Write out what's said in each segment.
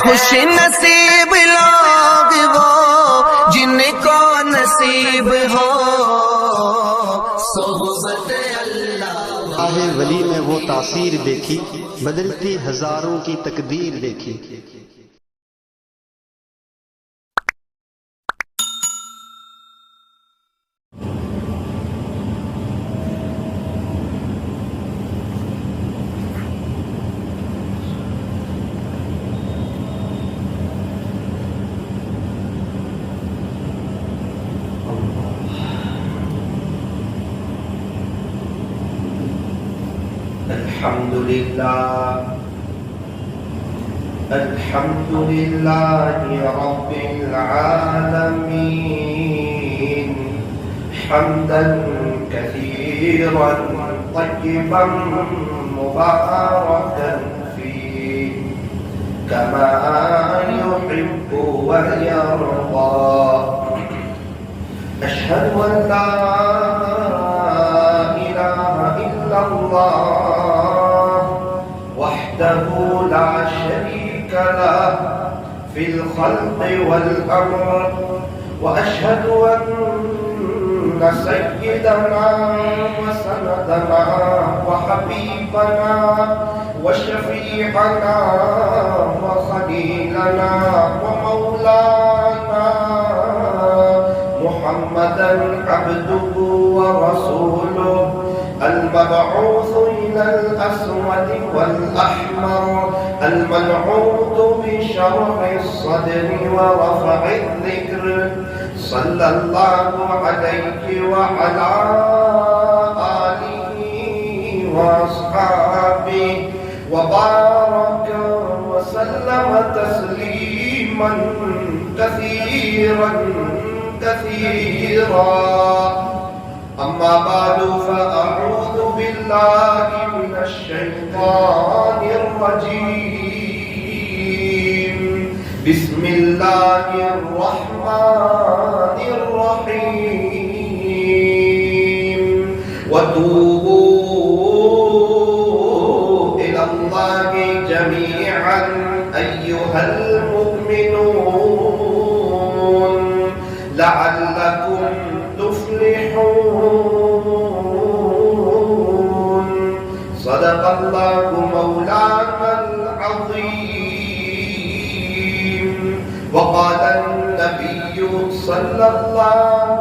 خوش نصیب لوگ وہ جن کو نصیب ہو صحبت اللہ۔ راہ ولی میں وہ تاثیر دیکھی، بدلتی ہزاروں کی تقدیر دیکھی۔ الحمد لله رب العالمين حمدا كثيرا طيبا مباركا فيه كما يحب ويرضى أشهد أن لا إله إلا الله وحده لا شريك له في الخلق والأمر وأشهد أن سيدنا وسندنا وحبيبنا وشفيعنا وخليلنا ومولانا محمدا عبده ورسوله المبعوث إلى الأسود والأحمر المنعوت بشرح الصدر ورفع الذكر صلى الله عليه وعلى آله وأصحابه وبارك وسلم تسليما كثيرا أما بعد فأعوذ بالله من الشيطان الرجيم بسم الله الرحمن الرحيم وتوبوا إلى الله جميعا أيها المؤمنون لعلكم تفلحون صدق الله مولانا العظيم وقال النبي صلى الله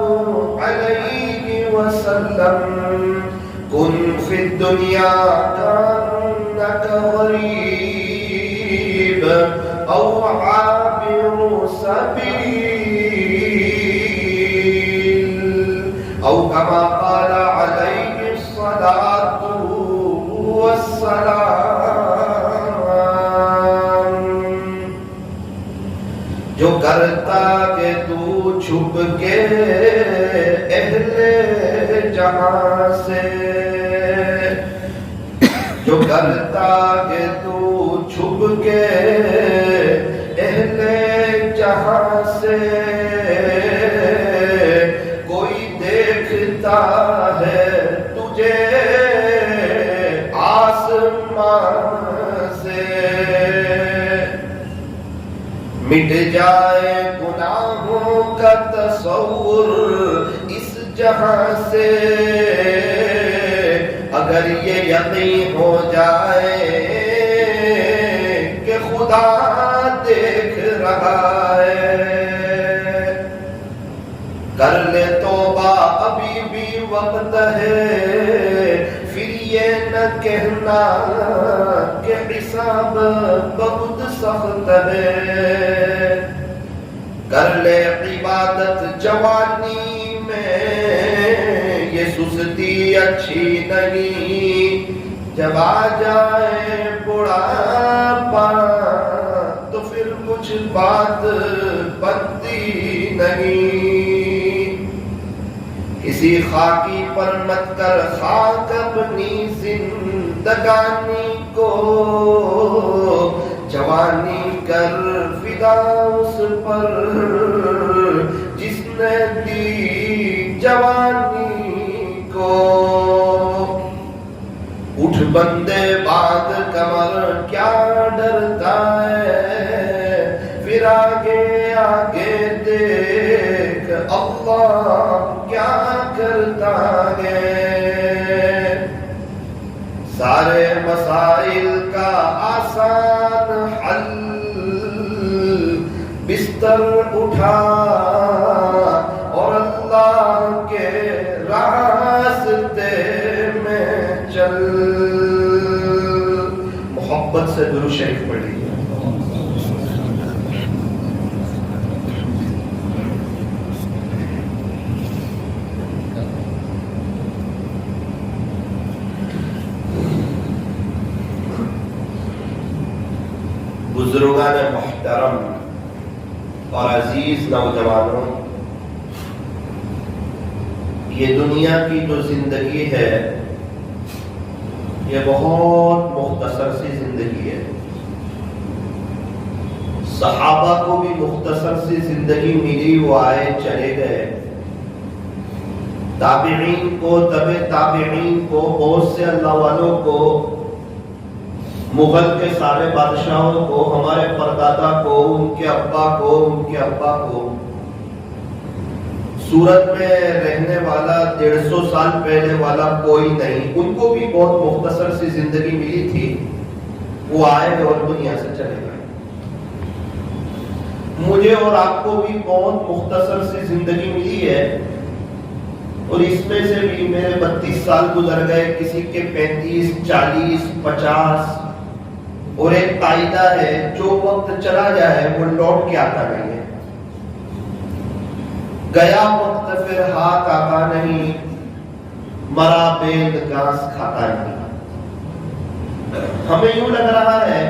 عليه وسلم كن في الدنيا كأنك غريب أو عابر سبيل أو كما قال عليه الصلاة والسلام جو کرتا کہ تو چھپ کے اہل جہاں سے جو کرتا کہ تو چھپ کے اہل جہاں سے ہے تجھے آسمان سے مٹ جائے گناہوں کا تصور اس جہاں سے اگر یہ یقین ہو جائے کہ خدا دیکھ رہا ہے کر لے توبہ ابھی بھی وقت ہے پھر یہ نہ کہنا کہ حساب بہت سخت ہے کر لے عبادت جوانی میں یہ سستی اچھی نہیں جب آ جائے بڑھاپا تو پھر کچھ بات بنتی نہیں کسی خاکی پر مت کر خاک اپنی زندگانی کو جوانی کر فدا اس پر جس نے دی جوانی کو اٹھ بندے بعد کمر کیا ڈرتا ہے اللہ کیا کرتا ہے، سارے مسائل کا آسان حل، بستر اٹھا اور اللہ کے راستے میں چل۔ محبت سے درود شریف پڑھیے۔ بزرگان محترم اور عزیز نوجوانوں، یہ دنیا کی جو زندگی ہے یہ بہت مختصر سی زندگی ہے۔ صحابہ کو بھی مختصر سی زندگی ملی، وہ آئے چلے گئے۔ تابعین کو، تبع تابعین کو، بہت سے اللہ والوں کو، مغل کے سارے بادشاہوں کو، ہمارے پردادا کو، ان کے ابا کو، ان کے ابا کو، سورت میں رہنے والا 150 سال پہلے والا کوئی نہیں، ان کو بھی بہت مختصر سی زندگی ملی تھی، وہ آئے اور دنیا سے چلے گئے۔ مجھے اور آپ کو بھی بہت مختصر سی زندگی ملی ہے، اور اس میں سے بھی میرے 32 سال گزر گئے، کسی کے 35، 40، 50، اور ایک قاعدہ ہے، جو وقت چلا جائے وہ لوٹ کے آتا نہیں ہے، گیا وقت پھر ہاتھ آتا نہیں، مرا بیل گھاس کھاتا نہیں۔ ہمیں یوں لگ رہا ہے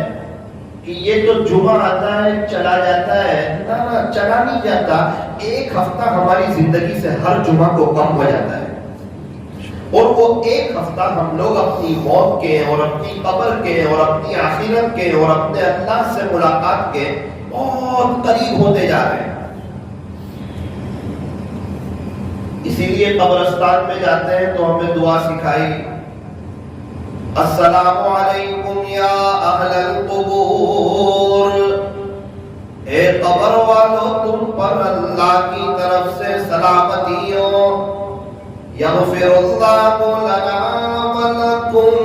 کہ یہ تو جمعہ آتا ہے چلا جاتا ہے، نہ چلا نہیں جاتا، ایک ہفتہ ہماری زندگی سے ہر جمعہ کو کم ہو جاتا ہے، اور وہ ایک ہفتہ ہم لوگ اپنی موت کے اور اپنی قبر کے اور اپنی آخرت کے اور اپنے اللہ سے ملاقات کے بہت قریب ہوتے جا رہے ہیں۔ اسی لیے قبرستان میں جاتے ہیں تو ہمیں دعا سکھائی، السلام علیکم یا اہل القبور، اے قبر والو تم پر اللہ کی طرف سے سلامتی ہو، یغفر اللہ لنا ولکم،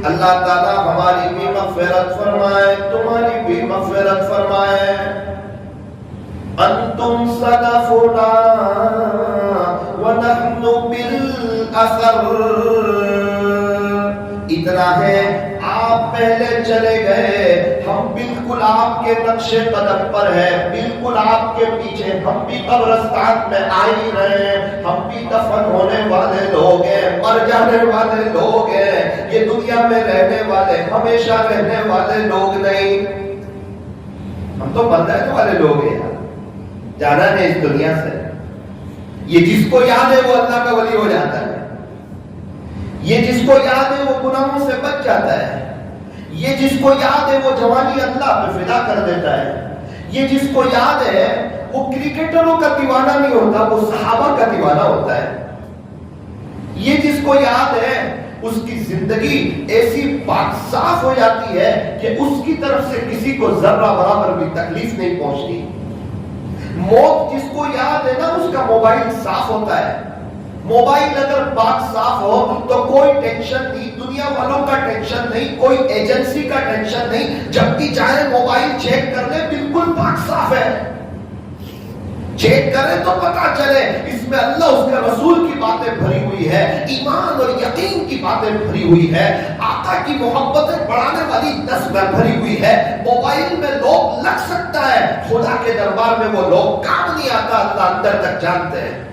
اللہ تعالی ہماری بھی مغفرت فرمائے، تمہاری بھی مغفرت فرمائے، انتم سلفنا ونحن بالاثر، اتنا ہے آپ پہلے چلے گئے، ہم بالکل آپ کے نقش قدم پر ہیں، بالکل آپ کے پیچھے، ہم بھی قبرستان میں آ ہی رہے ہیں، ہم بھی دفن ہونے والے لوگ ہیں، مر جانے والے لوگ ہیں، یہ دنیا میں رہنے والے، ہمیشہ رہنے والے لوگ نہیں، ہم تو مر جانے والے لوگ ہیں، جانا ہے اس دنیا سے۔ یہ جس کو یاد ہے وہ اللہ کا ولی ہو جاتا ہے، یہ جس کو یاد ہے وہ گناہوں سے بچ جاتا ہے، یہ جس کو یاد ہے وہ جوانی اللہ پہ فدا کر دیتا ہے، یہ جس کو یاد ہے وہ کرکٹروں کا دیوانہ نہیں ہوتا، وہ صحابہ کا دیوانہ ہوتا ہے، یہ جس کو یاد ہے اس کی زندگی ایسی پاک صاف ہو جاتی ہے کہ اس کی طرف سے کسی کو ذرہ برابر بھی تکلیف نہیں پہنچتی۔ موت جس کو یاد ہے نا، اس کا موبائل صاف ہوتا ہے، موبائل اگر پاک صاف ہو تو کوئی ٹینشن نہیں، دنیا والوں کا ٹینشن نہیں، کوئی ایجنسی کا ٹینشن نہیں، جب بھی چاہے موبائل چیک کر لے، بالکل پاک صاف ہے، چیک کرے تو پتا چلے اس میں اللہ اس کے رسول کی باتیں بھری ہوئی ہے، ایمان اور یقین کی باتیں بھری ہوئی ہے، آقا کی محبتیں بڑھانے والی نظمیں بھری ہوئی ہے۔ موبائل میں لوگ لگ سکتا ہے، خدا کے دربار میں وہ لوگ کام نہیں آتا، اللہ اندر تک جانتے ہیں۔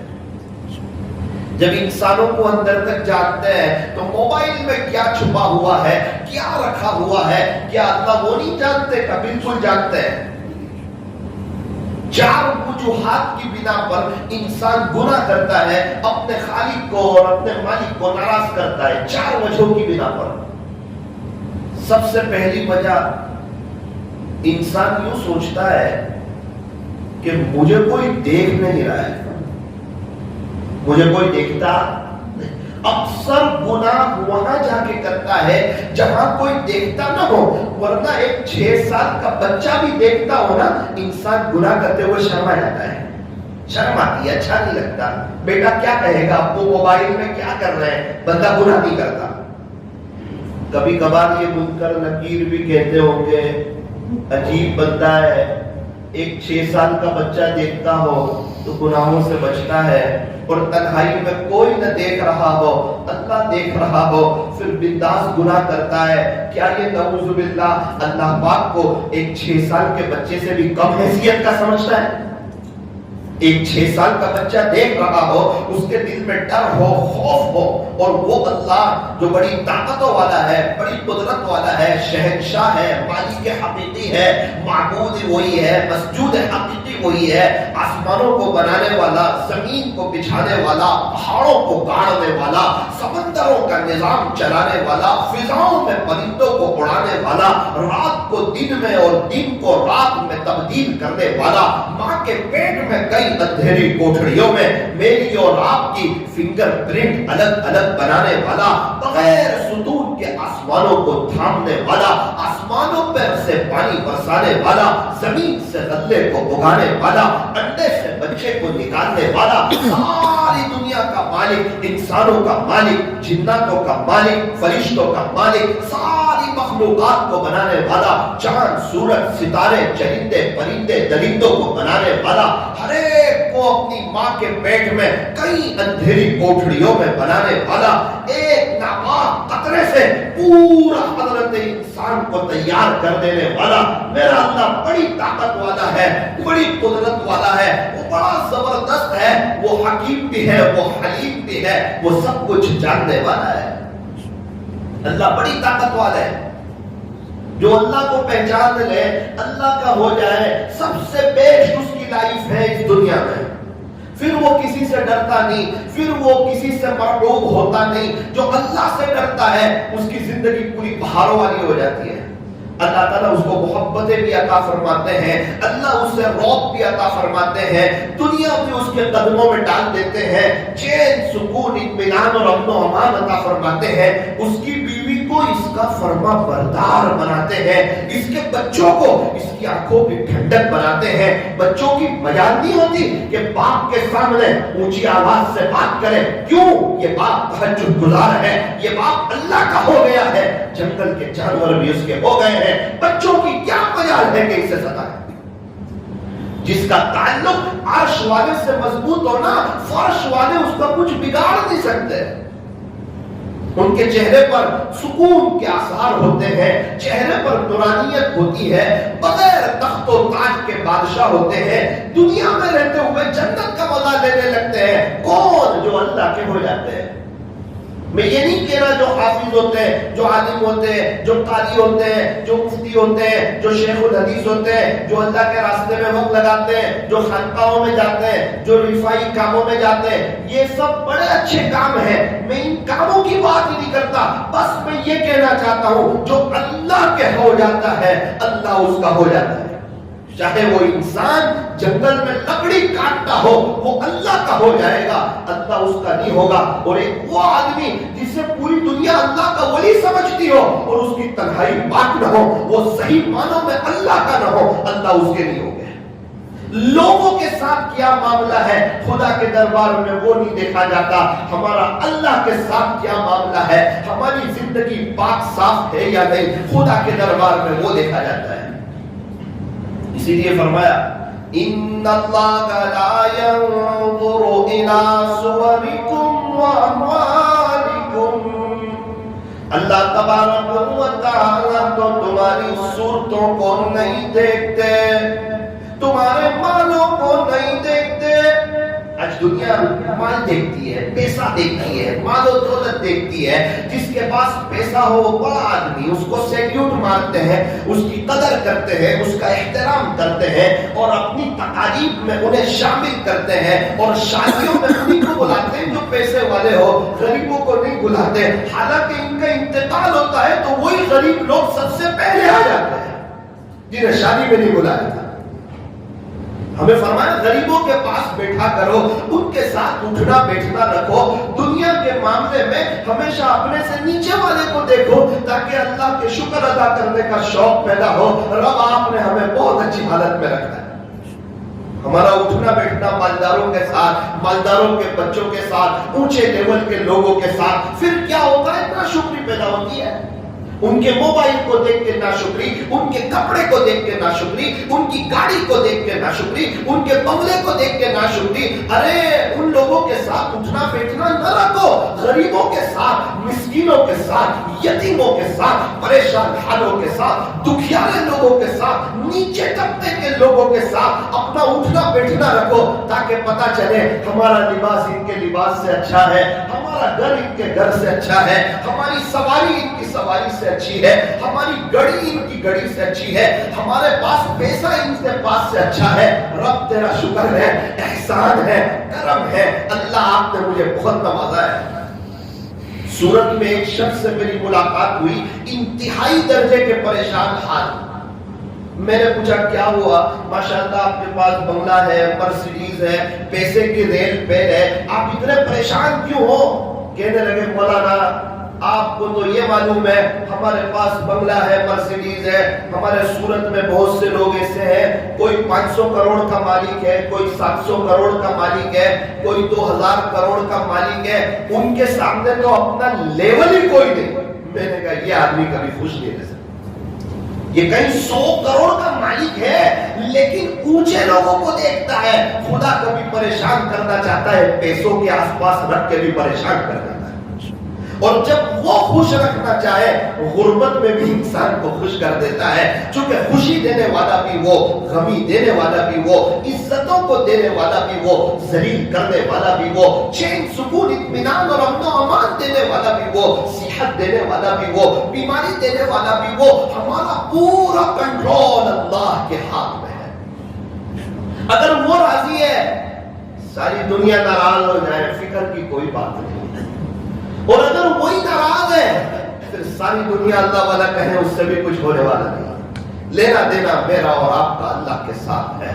جب انسانوں کو اندر تک جانتے ہیں تو موبائل میں کیا چھپا ہوا ہے، کیا رکھا ہوا ہے، کیا اللہ وہ نہیں جانتے کا؟ بالکل جانتے ہیں۔ چار وجوہات کی بنا پر انسان گناہ کرتا ہے، اپنے خالق کو اور اپنے مالک کو ناراض کرتا ہے، چار وجہوں کی بنا پر۔ سب سے پہلی وجہ، انسان یوں سوچتا ہے کہ مجھے کوئی دیکھ نہیں رہا ہے، مجھے کوئی دیکھتا نہیں۔ اکثر گناہ وہاں جا کے کرتا ہے جہاں کوئی دیکھتا نہ ہو، ورنہ ایک 6 سال کا بچہ بھی دیکھتا ہو نا، انسان گناہ کرتے ہوئے شرما جاتا ہے۔ شرم آتی ہے، اچھا نہیں لگتا. بیٹا کیا کہے گا ابو موبائل میں کیا کر رہے ہیں؟ بندہ گناہ نہیں کرتا. کبھی کبھار یہ منکر نکیر بھی کہتے ہوں گے عجیب بندہ ہے، ایک 6 سال کا بچہ دیکھتا ہو تو گناہوں سے بچتا ہے، اور تنہائی میں کوئی نہ دیکھ رہا ہو، اللہ دیکھ رہا ہو، پھر بنداس گناہ کرتا ہے. کیا یہ نعوذ باللہ اللہ پاک کو ایک 6 سال کے بچے سے بھی کم حیثیت کا سمجھتا ہے؟ ایک 6 سال کا بچہ دیکھ رہا ہو، اس کے دل میں ڈر ہو، خوف ہو، اور وہ اللہ جو بڑی طاقتوں والا ہے، بڑی قدرت والا ہے، شہنشاہ ہے، مالک حقیقی ہے، معبود وہی ہے، مسجود حقیقی وہی ہے، آسمانوں کو بنانے والا، زمین کو بچھانے والا، پہاڑوں کو گاڑنے والا، سمندروں کا نظام چلانے والا، فضاؤں میں پرندوں کو اڑانے والا، رات کو دن میں اور دن کو رات میں تبدیل کرنے والا، ماں کے پیٹ میں کئی اندھیری کوٹھڑیوں میں میری اور آپ کی فنگر پرنٹ الگ الگ بنانے والا، بغیر ستون کے آسمانوں کو تھامنے والا، آسمانوں پر سے پانی برسانے والا، زمین سے غلے کو اگانے والا، انڈے سے بچے کو نکالنے والا، ساری دنیا کا مالک، انسانوں کا مالک، جناتوں کا مالک، فرشتوں کا مالک، ساری مخلوقات کو بنانے والا، چاند سورج ستارے چرندے پرندے درندوں کو بنانے والا، ہر ایک کو اپنی ماں کے پیٹ میں کئی اندھیری کوٹھڑیوں میں بنانے والا، ایک ناپاک قطرے سے پورا حضرت انسان کو تیار کر دینے والا میرا اللہ بڑی طاقت والا ہے، بڑی قدرت والا ہے، وہ بڑا زبردست ہے، وہ حکیم بھی ہے، وہ حلیم بھی ہے، وہ سب کچھ جاننے والا ہے. اللہ بڑی طاقت والا ہے. جو اللہ کو پہچان لے، اللہ کا ہو جائے، سب سے بیسٹ اس کی لائف ہے اس دنیا میں. پھر وہ کسی سے ڈرتا نہیں، پھر وہ کسی سے مرعوب ہوتا نہیں. جو اللہ سے ڈرتا ہے اس کی زندگی پوری بہاروں والی ہو جاتی ہے. اللہ تعالیٰ اس کو محبتیں بھی عطا فرماتے ہیں، اللہ اس سے رعب بھی عطا فرماتے ہیں، دنیا بھی اس کے قدموں میں ڈال دیتے ہیں، چین سکون اطمینان اور امن و امان عطا فرماتے ہیں. اس کی بیوی کو اس کا فرما بردار بناتے ہیں، اس کے بچوں کو اس کی آنکھوں کی ٹھنڈک بناتے ہیں. بچوں کی مجال نہیں ہوتی کہ باپ کے سامنے اونچی آواز سے بات کرے، کیوں؟ یہ باپ تہجد گزار ہے، یہ باپ اللہ کا ہو گیا ہے، جنگل کے جانور بھی اس کے ہو گئے ہیں. بچوں کی کیا مجال ہے کہ اسے ستائے؟ جس کا تعلق عرش والے سے مضبوط ہونا، فرش والے اس کا کچھ بگاڑ نہیں سکتے. ان کے چہرے پر سکون کے آثار ہوتے ہیں، چہرے پر نورانیت ہوتی ہے، بغیر تخت و تاج کے بادشاہ ہوتے ہیں، دنیا میں رہتے ہوئے جنت کا مزہ لینے لگتے ہیں. کون؟ جو اللہ کے ہو جاتے ہیں. میں یہ نہیں کہہ رہا جو حافظ ہوتے ہیں، جو عالم ہوتے ہیں، جو قاری ہوتے ہیں، جو مفتی ہوتے ہیں، جو شیخ الحدیث ہوتے ہیں، جو اللہ کے راستے میں وقت لگاتے ہیں، جو خانقاہوں میں جاتے ہیں، جو رفائی کاموں میں جاتے ہیں، یہ سب بڑے اچھے کام ہیں. میں ان کاموں کی بات ہی نہیں کرتا، بس میں یہ کہنا چاہتا ہوں جو اللہ کے ہو جاتا ہے اللہ اس کا ہو جاتا ہے. چاہے وہ انسان جنگل میں لکڑی کاٹتا ہو، وہ اللہ کا ہو جائے گا، اللہ اس کا نہیں ہوگا. اور ایک وہ آدمی جسے پوری دنیا اللہ کا ولی سمجھتی ہو اور اس کی تنہائی بات نہ ہو، وہ صحیح معنوں میں اللہ کا نہ ہو، اللہ اس کے نہیں ہوگا. لوگوں کے ساتھ کیا معاملہ ہے خدا کے دربار میں وہ نہیں دیکھا جاتا، ہمارا اللہ کے ساتھ کیا معاملہ ہے، ہماری زندگی پاک صاف ہے یا نہیں، خدا کے دربار میں وہ دیکھا جاتا ہے. اسی لیے فرمایا ان اللہ لا ينظر الى صورکم واموالکم، اللہ تبارک و تعالی تو تمہاری صورتوں کو نہیں دیکھتے، تمہارے مالوں کو نہیں دیکھتے. آج دنیا مال دیکھتی ہے، پیسہ دیکھتی ہے، مال و دولت دیکھتی ہے. جس کے پاس پیسہ ہو وہ بڑا آدمی، اس کو سیلیوٹ مارتے ہیں، اس کی قدر کرتے ہیں، اس کا احترام کرتے ہیں، اور اپنی تقاریب میں انہیں شامل کرتے ہیں، اور شادیوں میں انہیں کو بلاتے ہیں جو پیسے والے ہو، غریبوں کو نہیں بلاتے. حالانکہ ان کا انتقال ہوتا ہے تو وہی غریب لوگ سب سے پہلے آ جاتے ہیں جنہیں شادی میں نہیں بلایا تھا. ہمیں فرمایا غریبوں کے پاس بیٹھا کرو، ان کے ساتھ اٹھنا بیٹھنا رکھو. دنیا کے معاملے میں ہمیشہ اپنے سے نیچے والے کو دیکھو تاکہ اللہ کے شکر ادا کرنے کا شوق پیدا ہو. رب آپ نے ہمیں بہت اچھی حالت میں رکھا ہے. ہمارا اٹھنا بیٹھنا مالداروں کے ساتھ، مالداروں کے بچوں کے ساتھ، اونچے لیول کے لوگوں کے ساتھ، پھر کیا ہوتا ہے؟ ناشکری پیدا ہوتی ہے۔ ان کے موبائل کو دیکھ کے ناشکری، ان کے کپڑے کو دیکھ کے ناشکری، ان کی گاڑی کو دیکھ کے ناشکری، ان کے بنگلے کو دیکھ کے ناشکری۔ ارے ان لوگوں کے ساتھ اٹھنا بیٹھنا نہ رکھو، غریبوں کے ساتھ، مسکینوں کے ساتھ، یتیموں کے ساتھ، پریشان حالوں کے ساتھ، دکھیارے لوگوں کے ساتھ، نیچے طبقے کے لوگوں کے ساتھ اپنا اٹھنا بیٹھنا رکھو، تاکہ پتہ چلے ہمارا لباس ان کے لباس سے اچھا ہے، ہمارا گھر ان کے گھر سے اچھا ہے، ہماری سواری ان کی سواری سے اچھی ہے، ہماری گڑی ان کی گڑی سے اچھی ہے، ہمارے پاس پیسہ ان کے پاس سے اچھا ہے۔ رب تیرا شکر ہے، احسان ہے، کرم ہے، اللہ آپ نے مجھے بہت نوازا ہے۔ سورت میں ایک شخص سے میری ملاقات ہوئی، انتہائی درجے کے پریشان حال۔ میں نے پوچھا کیا ہوا؟ ماشاءاللہ آپ کے پاس بنگلہ ہے، مرسیڈیز ہے، پیسے کی ریل پہ ہے، آپ اتنے پریشان کیوں ہو؟ کہنے لگے مولانا آپ کو تو یہ معلوم ہے ہمارے پاس بنگلہ ہے، مرسیڈیز ہے، ہمارے صورت میں بہت سے لوگ ایسے ہیں، کوئی 500 کروڑ کا مالک ہے، کوئی 700 کروڑ کا مالک ہے، کوئی 2000 کروڑ کا مالک ہے، ان کے سامنے تو اپنا لیول ہی کوئی نہیں۔ میں نے کہا یہ آدمی کبھی خوش نہیں رہ سکتا، یہ کہیں 100 کروڑ کا مالک ہے لیکن اونچے لوگوں کو دیکھتا ہے۔ خدا کبھی پریشان کرنا چاہتا ہے، پیسوں کے آس پاس رکھ کے بھی پریشان کر دیتا ہے، اور جب وہ خوش رکھنا چاہے غربت میں بھی انسان کو خوش کر دیتا ہے، چونکہ خوشی دینے والا بھی وہ، غمی دینے والا بھی وہ، عزتوں کو دینے والا بھی وہ، ذلیل کرنے والا بھی وہ، چین سکون اطمینان اور امن و امان دینے والا بھی وہ، صحت دینے والا بھی وہ، بیماری دینے والا بھی وہ۔ ہمارا پورا کنٹرول اللہ کے ہاتھ میں ہے۔ اگر وہ راضی ہے ساری دنیا ناراض ہو جائے، فکر کی کوئی بات نہیں، اور اگر وہی ناراض ہے پھر ساری دنیا اللہ والا کہے اس سے بھی کچھ ہونے والا نہیں۔ لینا دینا میرا اور آپ کا اللہ کے ساتھ ہے۔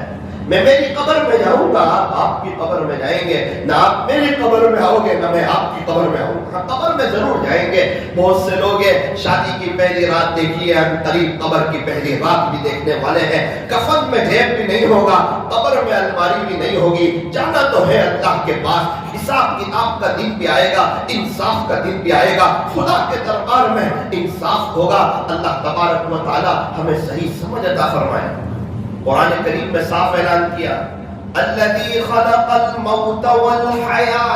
میں میری قبر میں جاؤں گا، آپ کی قبر میں جائیں گے، نہ آپ میری قبر میں آؤ گے نہ میں آپ کی قبر میں آؤں گا۔ قبر میں ضرور جائیں گے۔ بہت سے لوگ شادی کی پہلی رات دیکھی ہے، قریب قبر کی پہلی رات بھی دیکھنے والے ہیں۔ کفن میں جیب بھی نہیں ہوگا، قبر میں الماری بھی نہیں ہوگی، جانا تو ہے اللہ کے پاس۔ حساب کتاب کا دن بھی آئے گا، انصاف کا دن بھی آئے گا، خدا کے دربار میں انصاف ہوگا۔ اللہ تبارک و تعالی ہمیں صحیح سمجھ عطا فرمائے۔ قرآن کریم میں صاف اعلان کیا، الذی خلق الموت والحیاة،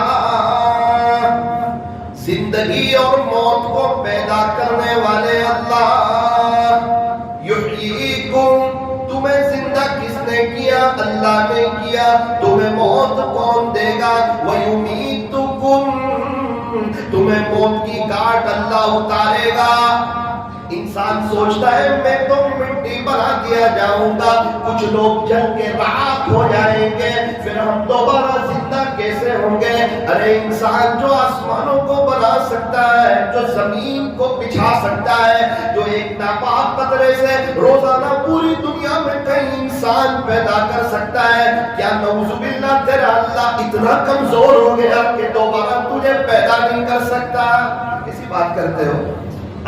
زندگی اور موت کو پیدا کرنے والے اللہ، یحییکم، تمہیں زندہ کس نے کیا؟ اللہ نے کیا۔ تمہیں موت کون دے گا؟ وَيُمِيتُكُمْ، تمہیں موت کی کاٹ اللہ اتارے گا۔ انسان سوچتا ہے میں تو مٹی بنا دیا جاؤں گا، کچھ لوگ جل کے راکھ ہو جائیں گے، پھر ہم دوبارہ زندہ کیسے ہوں گے؟ ارے انسان جو آسمانوں کو بنا سکتا ہے، جو زمین کو بچھا سکتا ہے، جو ایک ناپاک قطرے سے روزانہ پوری دنیا میں کئی انسان پیدا کر سکتا ہے، کیا نعوذ باللہ تیرا اللہ اتنا کمزور ہو گیا کہ دوبارہ تجھے پیدا نہیں کر سکتا؟ کسی بات کرتے ہو؟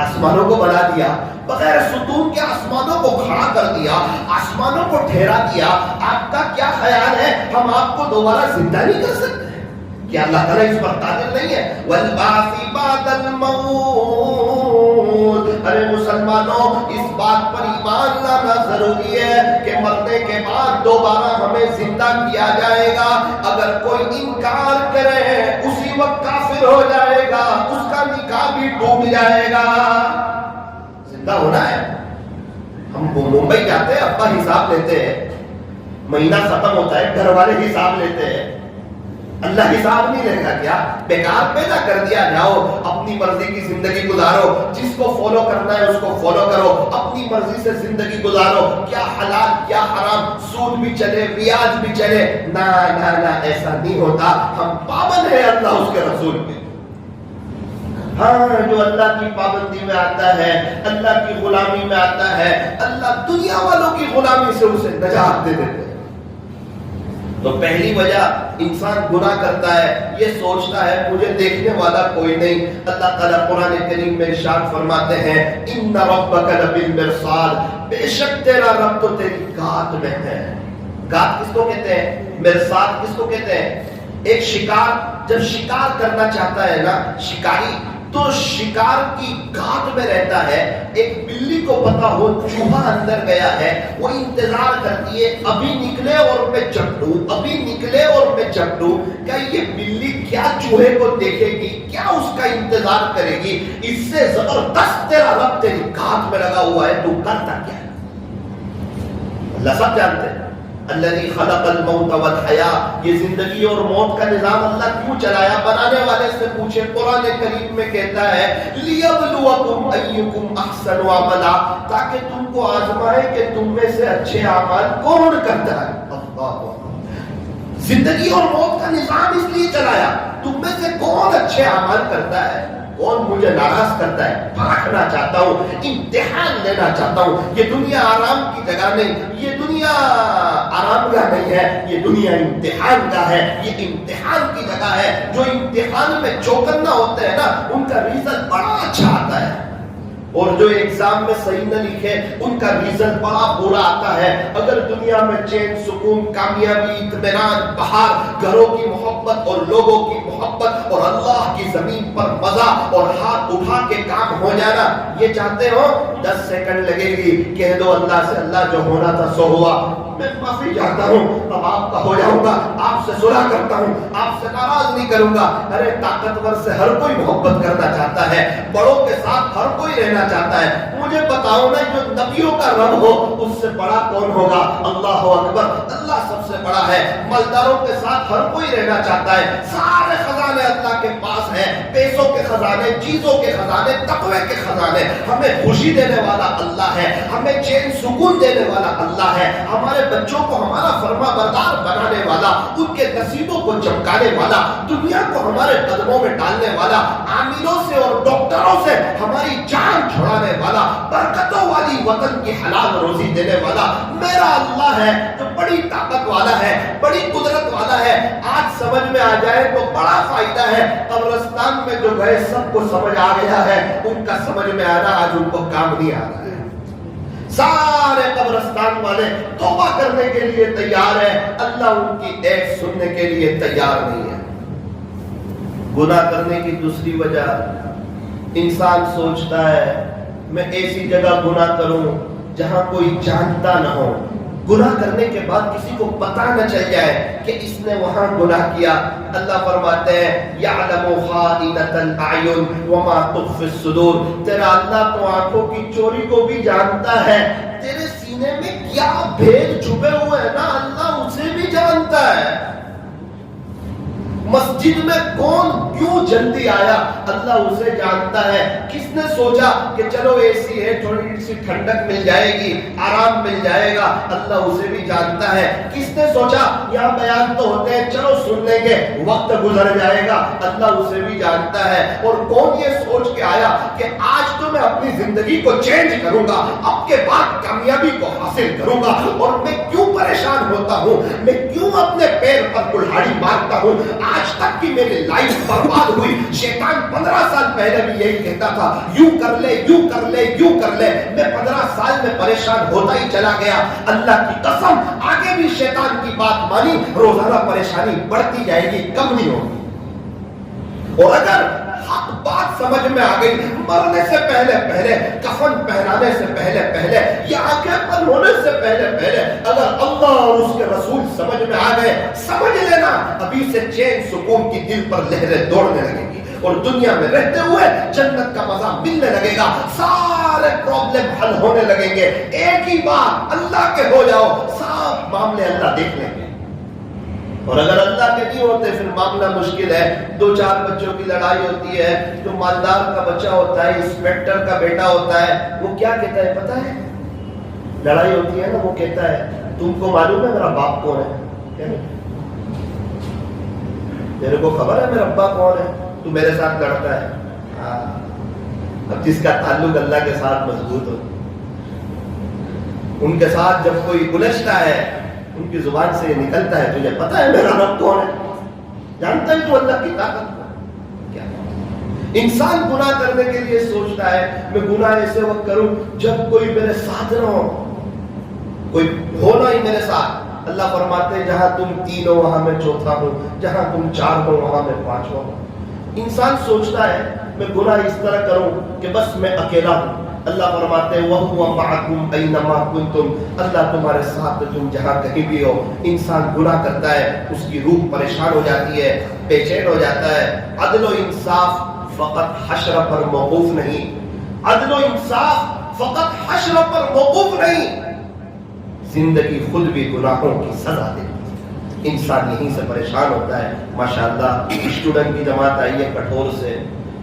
آسمانوں کو بنا دیا، بغیر ستون کے آسمانوں کو کھڑا کر دیا، آسمانوں کو ٹھہرا دیا۔ آپ کا کیا خیال ہے ہم آپ کو دوبارہ زندہ نہیں کر سکتے؟ کیا اللہ تعالیٰ اس پر قادر نہیں ہے؟ والبعث بعد الموت، ارے مسلمانوں اس بات پر ایمان لانا ضروری ہے کہ مرنے کے بعد دوبارہ ہمیں زندہ کیا جائے گا۔ اگر کوئی انکار کرے اسی وقت کافر ہو جائے گا، اس کا نکاح بھی ٹوٹ جائے گا۔ زندہ ہونا ہے۔ ہم ممبئی جاتے ہیں، ابا حساب لیتے ہیں، مہینہ ختم ہوتا ہے، گھر والے حساب لیتے ہیں، اللہ حساب نہیں لے گا کیا؟ بیکار پیدا کر دیا جاؤ، اپنی مرضی کی زندگی گزارو، جس کو فالو کرنا ہے اس کو فالو کرو، اپنی مرضی سے زندگی گزارو، کیا حلال کیا حرام، سود بھی چلے بیاج بھی چلے، نہ نہ نہ ایسا نہیں ہوتا۔ ہم پابند ہیں اللہ اس کے رسول پہ۔ ہاں جو اللہ کی پابندی میں آتا ہے، اللہ کی غلامی میں آتا ہے، اللہ دنیا والوں کی غلامی سے اسے نجات دے دیتے ہیں۔ تو پہلی وجہ انسان گناہ کرتا ہے، یہ سوچتا ہے مجھے دیکھنے والا کوئی نہیں۔ اللہ تعالیٰ قرآن کریم میں ارشاد فرماتے ہیں، ان ربک لبالمرصاد، بے شک تیرا رب تو تیری گات میں ہے۔ گات کس کو کہتے ہیں؟ مرصاد کس کو کہتے ہیں؟ ایک شکار جب شکار کرنا چاہتا ہے نا شکاری، تو شکار کی گھات میں رہتا ہے. ایک بلی کو پتا ہو چوہا اندر گیا ہے، وہ انتظار کرتی ہے ابھی نکلے اور میں چپٹوں، ابھی نکلے اور میں چپٹوں. کیا یہ بلی کیا چوہے کو دیکھے گی؟ کیا اس کا انتظار کرے گی؟ اس سے زبردست تیرا رب تیری گھات میں لگا ہوا ہے، تو کرتا کیا ہے؟ اللہ سب جانتے ہیں. الذی خلق الموت والحیاۃ، یہ زندگی اور موت کا نظام اللہ کیوں چلایا؟ بنانے والے سے پوچھے. قرآن کریم میں کہتا ہے لیبلوکم ایکم احسن عملا، تاکہ تم کو آزمائے کہ تم میں سے اچھے اعمال کون کرتا ہے. اللہ، زندگی اور موت کا نظام اس لیے چلایا تم میں سے کون اچھے اعمال کرتا ہے، کون مجھے ناراض کرتا ہے. پرکھنا چاہتا ہوں، امتحان لینا چاہتا ہوں. یہ دنیا آرام کی جگہ نہیں، یہ دنیا آرام گاہ نہیں ہے، یہ دنیا امتحان کا ہے. یہ امتحان کی جگہ ہے. جو امتحان میں چوکنا ہوتے ہیں نا، ان کا رزلٹ بڑا اچھا آتا ہے، اور جو ایگزام میں صحیح نہ لکھے ان کا رزلٹ بڑا برا آتا ہے. اگر دنیا میں چین، سکون، کامیابی، اطمینان، بہار، گھروں کی محبت اور لوگوں کی محبت اور اللہ کی زمین پر مزہ اور ہاتھ اٹھا کے کام ہو جانا یہ چاہتے ہو، 10 سیکنڈ لگے گی. کہہ دو اللہ سے، اللہ جو ہونا تھا سو ہوا، میں معافی چاہتا ہوں، اب آپ کا ہو جاؤں گا، آپ سے صلح کرتا ہوں، آپ سے ناراض نہیں کروں گا. ارے طاقتور سے ہر کوئی محبت کرنا چاہتا ہے، بڑوں کے ساتھ ہر کوئی رہنا چاہتا ہے. مجھے بتاؤ نا، جو نبیوں کا رب ہو اس سے بڑا کون ہوگا؟ اللہ اکبر، اللہ سب سے بڑا ہے. مالداروں کے ساتھ ہر کوئی رہنا چاہتا ہے. سارے خزانے اللہ کے پاس ہیں، پیسوں کے خزانے، چیزوں کے خزانے، تقوی کے خزانے. ہمیں خوشی دینے والا اللہ ہے، ہمیں چین سکون دینے والا اللہ ہے، ہمارے بچوں کو ہمارا فرما بردار بنانے والا، ان کے نصیبوں کو چمکانے والا، دنیا کو ہمارے قدموں میں ڈالنے والا، عاملوں سے اور ڈاکٹروں سے ہماری جان چھڑانے والا، برکتوں والی وطن کی حلال روزی دینے والا میرا اللہ ہے، جو بڑی طاقت والا ہے، بڑی قدرت والا ہے. آج سمجھ میں آ جائے تو بڑا فائدہ ہے. قبرستان میں جو گئے سب کو سمجھ آ گیا ہے، ان کا سمجھ میں آنا آج ان کو کام نہیں آ رہا ہے. سارے قبرستان والے توبہ کرنے کے لیے تیار ہیں، اللہ ان کی ایک سننے کے لیے تیار نہیں ہے. گناہ کرنے کی دوسری وجہ، انسان سوچتا ہے میں ایسی جگہ گناہ کروں جہاں کوئی جانتا نہ ہو، گناہ کرنے کے بعد کسی کو پتہ نہ چل جائے کہ اس نے وہاں گناہ کیا. اللہ فرماتے ہیں یعلم خائنۃ الاعین وما تخفی الصدور، تیرا اللہ تو آنکھوں کی چوری کو بھی جانتا ہے، تیرے سینے میں کیا بھید چھپے ہوئے ہیں نا اللہ اسے بھی جانتا ہے. مسجد میں کون کیوں جلدی آیا اللہ اسے جانتا ہے. کس نے سوچا کہ چلو اے سی ہے تھوڑی سی ٹھنڈک مل جائے گی، آرام مل جائے گا، اللہ اسے بھی جانتا ہے. کس نے سوچا یہاں بیان تو ہوتے ہیں چلو سن لیں گے وقت گزر جائے گا، اللہ اسے بھی جانتا ہے. اور کون یہ سوچ کے آیا کہ آج تو میں اپنی زندگی کو چینج کروں گا، اب کے بعد کامیابی کو حاصل کروں گا، اور میں کیوں پریشان ہوتا ہوں، میں کیوں اپنے پیر پر کلہاڑی مارتا ہوں، آج تک کی میری لائف برباد ہوئی. شیطان 15 سال پہلے بھی یہی کہتا تھا یوں کر لے، یوں کر لے، یوں کر لے. میں 15 سال میں پریشان ہوتا ہی چلا گیا. اللہ کی قسم آگے بھی شیطان کی بات مانی، روزانہ پریشانی بڑھتی جائے گی، کم نہیں ہوگی. اور اگر حق بات سمجھ میں آ گئی، مرنے سے پہلے پہلے، کفن پہنانے سے پہلے پہلے، یا آنکھیں بند ہونے سے پہلے پہلے اگر اللہ اور اس کے رسول سمجھ میں آ گئے، سمجھ لینا ابھی سے چین سکون کی دل پر لہریں دوڑنے لگیں گی، اور دنیا میں رہتے ہوئے جنت کا مزہ ملنے لگے گا. سارے پرابلم حل ہونے لگیں گے. ایک ہی بار اللہ کے ہو جاؤ، سب معاملے اللہ دیکھ لیں گے. اور اگر اللہ کے نہیں ہوتے پھر معاملہ مشکل ہے. 2-4 بچوں کی لڑائی ہوتی ہے، تو مالدار کا بچہ ہوتا ہے، انسپیکٹر کا بیٹا ہوتا ہے، وہ کیا کہتا ہے پتہ ہے؟ لڑائی ہوتی ہے نا، وہ کہتا ہے تم کو معلوم ہے میرا باپ کون ہے؟ میرے کو خبر ہے میرا ابا کون ہے، تو میرے ساتھ لڑتا ہے. اب جس کا تعلق اللہ کے ساتھ مضبوط ہو، ان کے ساتھ جب کوئی الجھتا ہے، ان کی زبان سے نکلتا ہے تجھے پتا ہے میرا رب کون ہے، جانتا ہے تو اللہ کی طاقت کیا. انسان گناہ کرنے کے لیے سوچتا ہے میں گناہ ایسے وقت کروں جب کوئی میرے ساتھ نہ ہو، کوئی ہو نہ ہی میرے ساتھ. اللہ فرماتے ہیں جہاں تم 3 ہو وہاں میں 4تھا ہوں، جہاں تم 4 ہو وہاں میں 5واں ہوں۔ انسان سوچتا ہے میں گناہ اس طرح کروں کہ بس میں اکیلا ہوں، اللہ فرماتے ہیں وَهُوَ مَعَكُمْ أَيْنَمَا كُنْتُمْ، اللہ تمہارے ساتھ تم جہاں کہیں بھی ہو۔ انسان گناہ کرتا ہے، اس کی روح پریشان ہو جاتی ہے، بے چین ہو جاتا ہے۔ عدل و انصاف فقط حشر پر موقوف نہیں، عدل و انصاف فقط حشر پر موقوف نہیں، زندگی خود بھی گناہوں کی سزا دیتی ہے۔ انسان یہیں سے پریشان ہوتا ہے۔ ماشاءاللہ اسٹوڈنٹ کی جماعت آئی ہے کٹھور سے،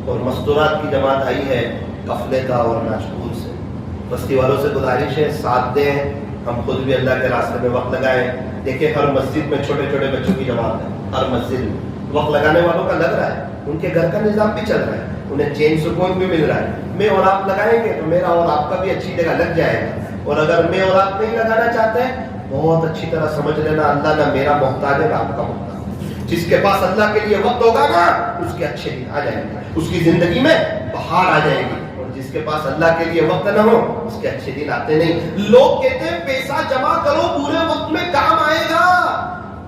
اور مستورات کی جماعت آئی ہے کفلے کا اور ناچپور سے۔ بستی والوں سے گزارش ہے ساتھ دیں، ہم خود بھی اللہ کے راستے میں وقت لگائیں۔ دیکھیں ہر مسجد میں چھوٹے چھوٹے بچوں کی جماعت ہے، ہر مسجد میں وقت لگانے والوں کا لگ رہا ہے، ان کے گھر کا نظام بھی چل رہا ہے، انہیں چین سکون بھی مل رہا ہے۔ میں اور آپ لگائیں گے تو میرا اور آپ کا بھی اچھی جگہ لگ جائے گا، اور اگر میں اور آپ نہیں لگانا چاہتے ہیں بہت اچھی طرح سمجھ لینا اللہ نہ میرا محتاج ہے نہ آپ کا محتاج ہے۔ جس کے پاس اللہ کے لیے وقت ہوگا نا اس کے اچھے دن آ جائیں گے، اس کی زندگی میں بہار آ جائے گی، اور جس کے پاس اللہ کے لیے وقت نہ ہو اس کے اچھے دن آتے نہیں۔ لوگ کہتے ہیں پیسہ جمع کرو پورے وقت میں کام آئے گا،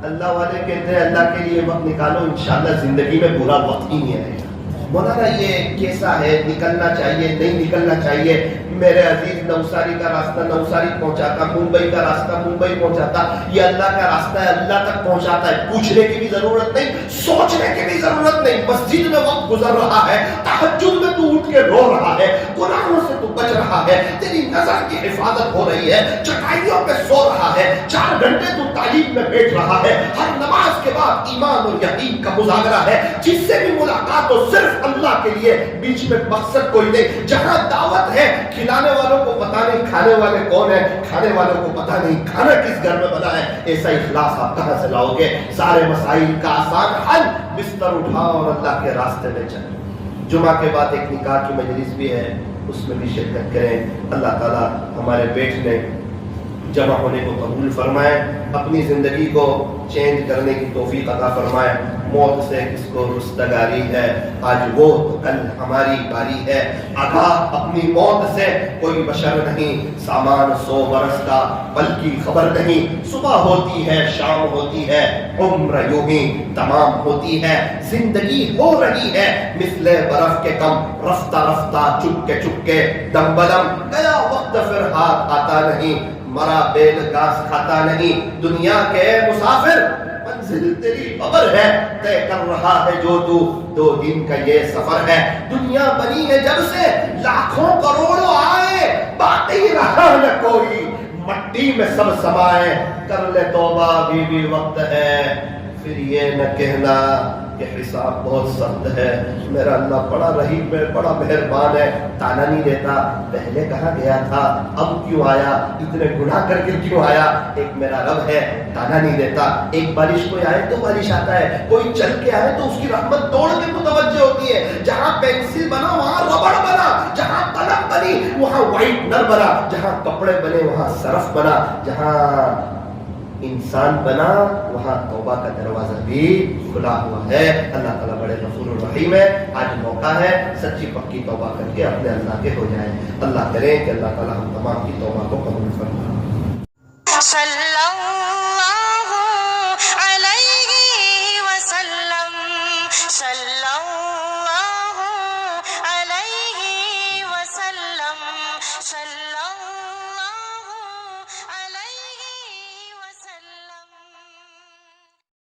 اللہ والے کہتے ہیں اللہ کے لیے وقت نکالو انشاءاللہ زندگی میں برا وقت ہی نہیں آئے گا۔ مولانا یہ کیسا ہے، نکلنا چاہیے نہیں نکلنا چاہیے؟ میرے عزیز نوساری کا راستہ نوساری پہنچاتا، ممبئی کا راستہ ممبئی پہنچاتا، یہ اللہ کا راستہ ہے اللہ تک پہنچاتا ہے۔ پوچھنے کی بھی ضرورت نہیں، سوچنے کی بھی ضرورت نہیں۔ مسجد میں وقت گزر رہا ہے، تہجد میں تو اٹھ کے رو رہا ہے، گناہوں سے تو بچ رہا ہے، تیری نظر کی حفاظت ہو رہی ہے، چٹائیوں پہ سو رہا ہے، 4 گھنٹے تو تعلیم میں بیٹھ رہا ہے، ہر نماز کے بعد ایمان اور یقین کا مذاکرہ ہے، جس سے بھی ملاقات ہو صرف اللہ کے لیے، بیچ میں مقصد کوئی نہیں۔ جہاں دعوت ہے کھلانے والوں کو پتہ نہیں کھانے والے کون ہیں، کھانے والوں کو پتہ نہیں کھانا کس گھر میں بنا ہے، ایسا اخلاص آپ کہاں سے لاؤ گے؟ سارے مسائل کا آسان حل، بستر اٹھاؤ اور اللہ کے راستے میں چلو۔ جمعہ کے بعد ایک نکاح کی مجلس بھی ہے، اس میں بھی شرکت کریں۔ اللہ تعالیٰ ہمارے بیٹھنے جمع ہونے کو قبول فرمائے، اپنی زندگی کو چینج کرنے کی توفیق عطا فرمائے۔ موت سے کس کو رستگاری ہے، آج وہ تو کل ہماری باری ہے۔ آگاہ اپنی موت سے کوئی بشر نہیں، سامان 100 برس کا پل کی خبر نہیں، صبح ہوتی ہے شام ہوتی ہے، عمر یوں ہی تمام ہوتی ہے۔ زندگی ہو رہی ہے مثل برف کے کم، رفتہ رفتہ چپ کے دم بدم، گیا وقت پھر ہاتھ آتا نہیں، مرا بیل گھاس کھاتا نہیں۔ دنیا کے مسافر منزل تیری قبر ہے، طے کر رہا ہے جو تو 2 دن کا یہ سفر ہے۔ دنیا بنی ہے جب سے لاکھوں کروڑوں آئے، باقی رہا نہ کوئی، مٹی میں سب سمائے، کر لے توبہ بھی وقت ہے، پھر یہ نہ کہنا کہ حساب بہت سخت ہے۔ میرا اللہ بڑا رحیم ہے، بڑا مہربان ہے، تانا نہیں دیتا پہلے کہاں گیا تھا اب کیوں آیا، اتنے گناہ کر کے کیوں آیا۔ ایک میرا رب ہے تانا نہیں دیتا۔ ایک بارش کوئی آئے تو بارش آتا ہے، کوئی چل کے آئے تو اس کی رحمت توڑ کے متوجہ ہوتی ہے۔ جہاں پینسل بنا وہاں ربڑ بنا، جہاں قلم بنی وہاں وائٹنر بنا، جہاں کپڑے بنے وہاں سرف بنا، جہاں انسان بنا وہاں توبہ کا دروازہ بھی کھلا ہوا ہے۔ اللہ تعالیٰ بڑے غفور الرحیم ہے۔ آج موقع ہے سچی پکی توبہ کر کے اپنے اللہ کے ہو جائیں۔ اللہ کرے کہ اللہ تعالیٰ ہم تمام کی توبہ کو قبول فرمائے۔